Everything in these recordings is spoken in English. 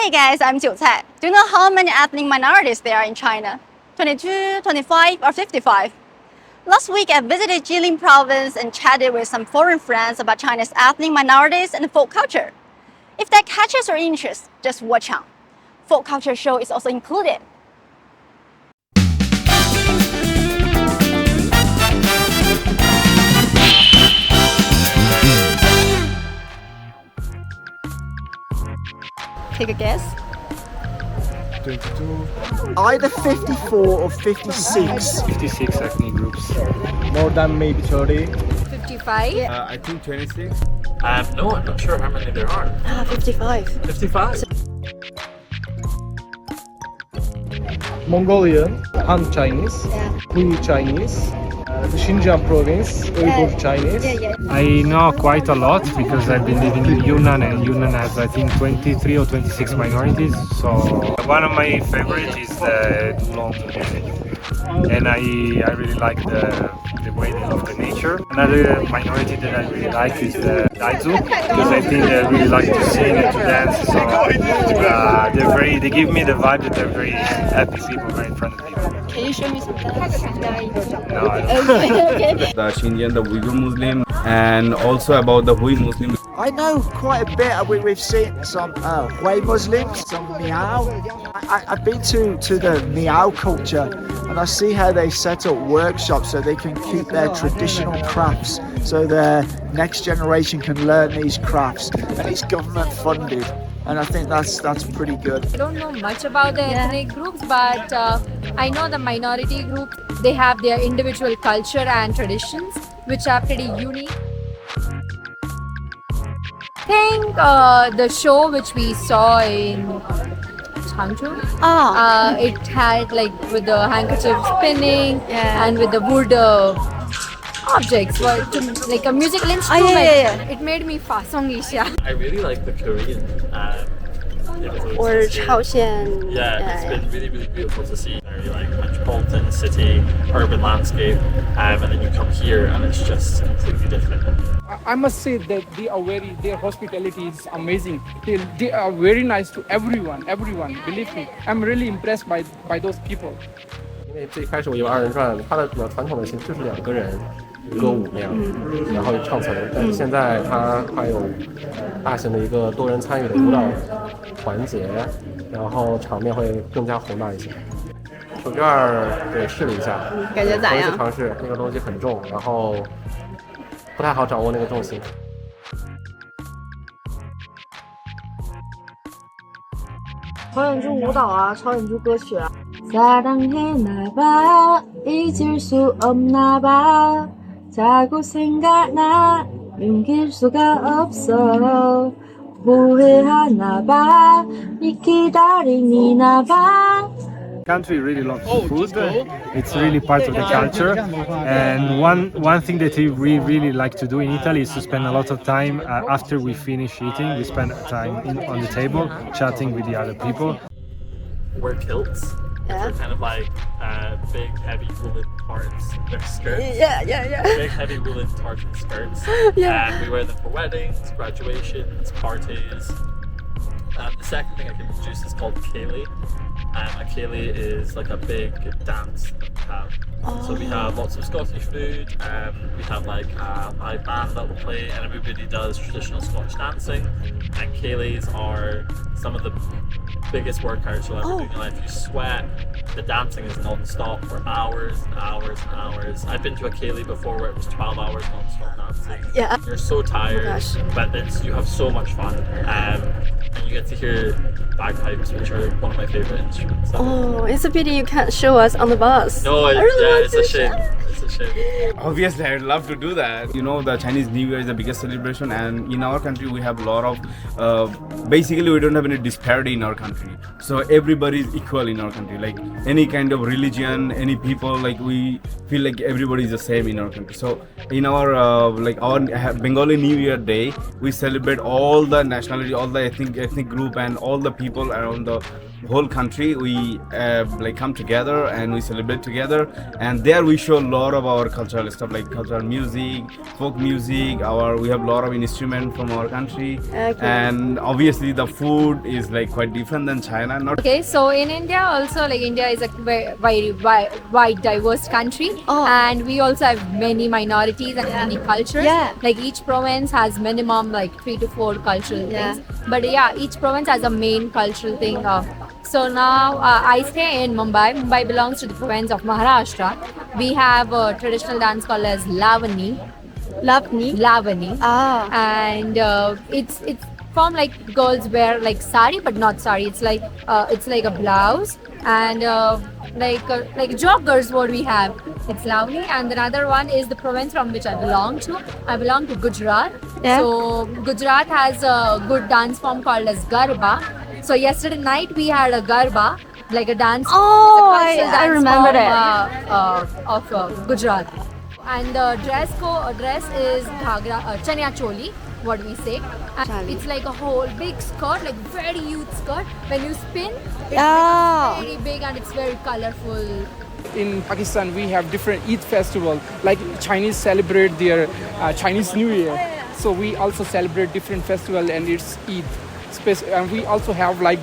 Hey guys, I'm Jiu Cai. Do you know how many ethnic minorities there are in China? 22, 25, or 55? Last week I visited Jilin province and chatted with some foreign friends about China's ethnic minorities and folk culture. If that catches your interest, just watch out. Folk culture show is also included. Take a guess. 22. Either 54 or 56. 56 ethnic groups. More than maybe 30. 55? I think 26. No, I'm not sure how many there are. 55. 55? Mongolian, Han Chinese, Hui Chinese, the Xinjiang province, Uygur Chinese. I know quite a lot because I've been living in Yunnan, and Yunnan has I think 23 or 26 minorities. So one of my favorites is the Dulong music, and I really like the way they love the nature. Another minority that I really like is the Daizu, because I think they really like to sing and to dance. So they give me the vibe that they're very happy people, very friendly people. Can you show me some dance? No, I don't. The Xinjiang, the Uyghur Muslim, and also about the Hui Muslim. I know quite a bit. We've seen some Hui Muslims, some Miao. I've been to the Miao culture, and I see how they set up workshops so they can keep their traditional crafts, so the next generation can learn these crafts, and it's government funded. And I think that's pretty good. I don't know much about the ethnic groups, but I know the minority group, they have their individual culture and traditions, which are pretty unique. I think the show which we saw in Changzhou, it had like with the handkerchief spinning and with the wood objects, like a musical instrument. It made me fasong isha. I really like the Korean. Or Chaoxian. Yeah, it's been really, really beautiful to see. Very like metropolitan city, urban landscape, and then you come here and it's just completely different. I must say that their hospitality is amazing. They are very nice to everyone. Believe me, I'm really impressed by those people. 因为最开始我以为二人转它的比较传统的形式就是两个人歌舞那样，然后唱词儿，但是现在它还有大型的一个多人参与的舞蹈环节，然后场面会更加宏大一些。手绢对试了一下，感觉咋样？头一次尝试，那个东西很重，然后不太好掌握那个重心。超演出舞蹈啊，超演出歌曲啊。사랑했나봐 잊을 수 없나봐 자꾸 생각나 숨길 수가 없어 후회하나봐 네 기다리나봐. Country really loves food. It's really part of the culture. And one thing that we really like to do in Italy is to spend a lot of time after we finish eating. We spend time on the table chatting with the other people. Wear kilts. They're kind of like big, heavy woolen tarts. They're skirts. Big, heavy woolen tarts and skirts. And we wear them for weddings, graduations, parties. The second thing I can introduce is called Ceilidh. A Ceilidh is like a big dance that we have. So we have lots of Scottish food. We have like a live band that will play, and everybody does traditional Scottish dancing. And Ceilidhs are some of the biggest workouts you'll ever do in your life. You sweat. The dancing is non-stop for hours and hours and hours. I've been to a Ceilidh before where it was 12 hours non-stop dancing. Yeah. You're so tired, but then you have so much fun. And you get to hear bagpipes, which are one of my favorite instruments. Oh, it's a pity you can't show us on the bus. No, it's a shame. It's a shame. Obviously, I'd love to do that. You know, the Chinese New Year is the biggest celebration, and in our country, we have a lot of. Basically, we don't have any disparity in our country. So everybody is equal in our country. Like any kind of religion, any people, like we feel like everybody is the same in our country. So in our our Bengali New Year day, we celebrate all the nationality, all the ethnic groups group and all the people around the whole country, we like come together and we celebrate together, and there we show a lot of our cultural stuff like cultural music, folk music. We have a lot of instruments from our country, and obviously the food is like quite different than China. Okay, so in India also, like India is a very wide diverse country, and we also have many minorities and many cultures. Like each province has minimum like 3 to 4 cultural things, but yeah, each province has a main cultural thing. So now I stay in Mumbai. Mumbai belongs to the province of Maharashtra. We have a traditional dance called as Lavani. And it's from like girls wear like sari, but not sari. It's like a blouse and like joggers. What we have, it's Lavani. And another one is the province from which I belong to. I belong to Gujarat. So Gujarat has a good dance form called as Garba. So yesterday night we had a Garba, like a dance. I remember of Gujarat. And the dress is ghagra, chania choli, what we say. And it's like a whole big skirt, like very huge skirt. When you spin, it's very big and it's very colorful. In Pakistan, we have different Eid festival. Like Chinese celebrate their Chinese New Year, so we also celebrate different festival, and it's Eid. And we also have like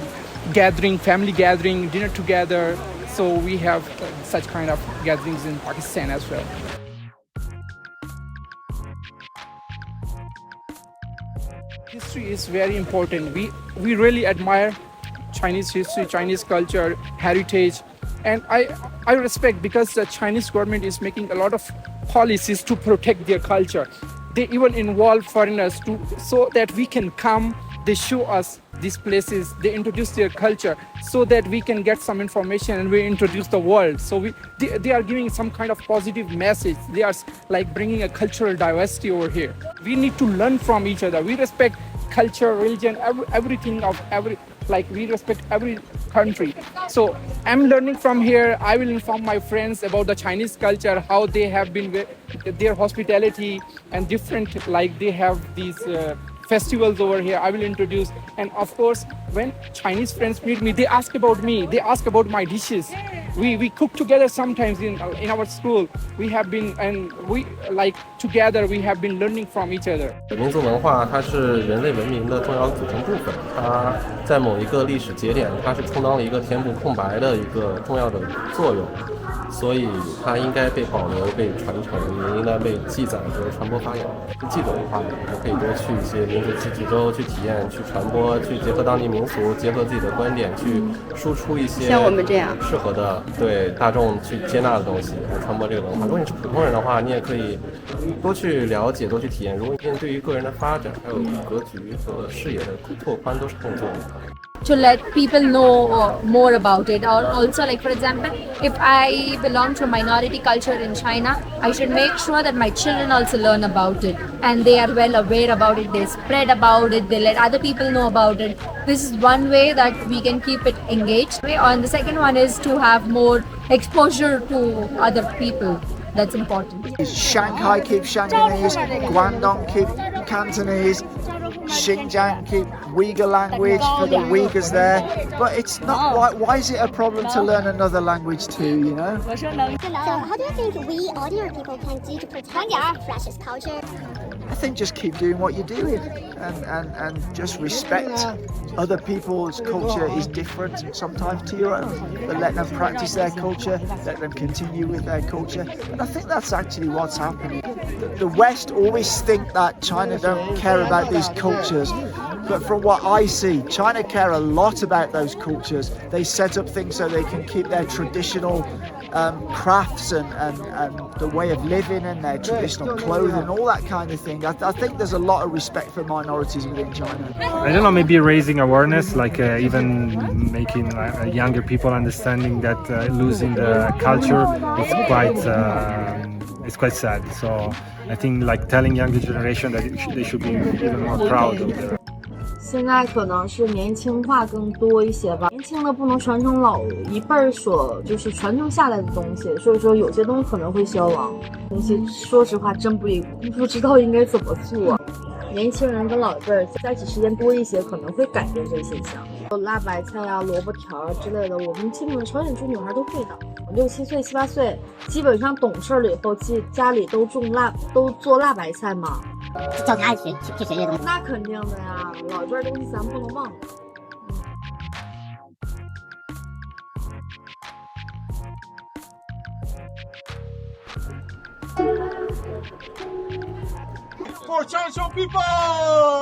family gathering, dinner together. So we have such kind of gatherings in Pakistan as well. History is very important. We really admire Chinese history, Chinese culture, heritage, and I respect because the Chinese government is making a lot of policies to protect their culture. They even involve foreigners so that we can come. They show us these places, they introduce their culture so that we can get some information and we introduce the world. So they are giving some kind of positive message. They are like bringing a cultural diversity over here. We need to learn from each other. We respect culture, religion, everything of we respect every country. So I'm learning from here. I will inform my friends about the Chinese culture, how they have been, their hospitality and different, like they have these festivals over here. I will introduce, and of course when Chinese friends meet me, they ask about me, they ask about my dishes. We cook together sometimes in our school. We have been, and we like together we have been learning from each other. 民族文化它是人类文明的重要组成部分，它在某一个历史节点，它是充当了一个填补空白的一个重要的作用，所以它应该被保留、被传承，也应该被记载和传播发扬。记者的话，我们可以多去一些民族自治州去体验、去传播、去结合当地民俗、结合自己的观点，去输出一些像我们这样适合的对大众去接纳的东西，来传播这个文化。如果你是普通人的话，你也可以多去了解、多去体验。如果你对于个人的发展还有格局和视野的拓宽都是更重要的。To let people know more about it, or also like for example, if I belong to a minority culture in China, I should make sure that my children also learn about it and they are well aware about it, they spread about it, they let other people know about it. This is one way that we can keep it engaged. And the second one is to have more exposure to other people. That's important. Shanghai keep Shanghainese, Guangdong keep Cantonese, Xinjiang keep Uyghur language for the Uyghurs there. But it's not why is it a problem to learn another language too, you know? So how do you think we ordinary people can do to protect our precious culture? I think just keep doing what you're doing and just respect other people's culture is different sometimes to your own, but let them practice their culture, let them continue with their culture. And I think that's actually what's happening. The West always think that China don't care about these cultures, but from what I see, China care a lot about those cultures. They set up things so they can keep their traditional crafts and the way of living and their traditional clothing, all that kind of thing. I think there's a lot of respect for minorities within China. I don't know, maybe raising awareness, like even making younger people understanding that losing the culture is quite sad. So I think like telling younger generation that they should be even more proud of their. 现在可能是年轻化更多一些吧，年轻的不能传承老一辈儿所就是传承下来的东西，所以说有些东西可能会消亡。东西说实话真不知道应该怎么做。年轻人跟老一辈儿在一起时间多一些，可能会改变这个现象。辣白菜啊、萝卜条啊之类的，我们基本上朝鲜族女孩都会的。6、7岁、7、8岁，基本上懂事了以后，家里都做辣白菜嘛。叫他去学这些东西。那肯定的呀，老一辈东西咱不能忘了。For Changchun people!